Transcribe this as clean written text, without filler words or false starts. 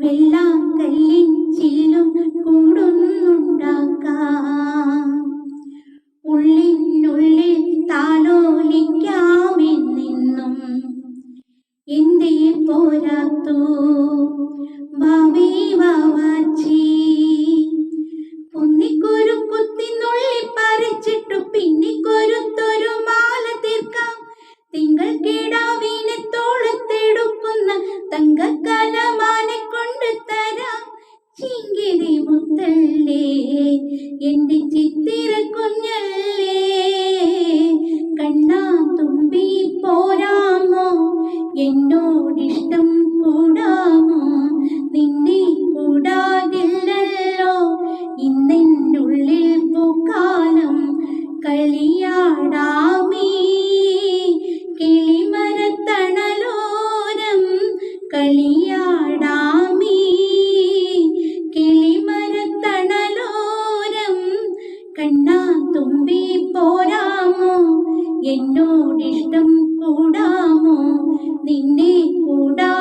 വെള്ളാങ്കല്ലിൻ ചില്ലും കൂടുന്നുണ്ടാക്കാം. ഉള്ളിനുള്ളിൽ താലോലിക്കാമെന്നെന്നും എന്തേ പോരാത്തു ബാബി വാവാച്ചി. പൊന്നിക്കൊരു കുത്തിനുള്ളി പറിച്ചിട്ടു പിന്നിക്കൊരുത്തൊരു മാല തീർക്കാം. തിങ്കൾ കിടാവിനെ തോളത്തെടുക്കുന്ന തങ്കക്കലമാനെ കൊണ്ട് തരാം. ചിങ്കിരി മുത്തല്ലേ എന്റെ ചിത്തിര കുഞ്ഞല്ലേ, കണ്ണാ തുമ്പി പോരാമോ എന്നോടിഷ്ടം കൂടാമോ? നിന്നെ കൂടാതില്ലല്ലോ ഇന്നെന്നുള്ളിൽ പൂക്കാലം. കളിയാടാമീ കിളിമരത്തണലോരം, കളിയാടാമീ കിളിമരത്തണലോരം. കണ്ണാ തുമ്പി പോരാമോ എന്നോടിഷ്ടം കൂടാമോ? നിന്നെ കൂടാ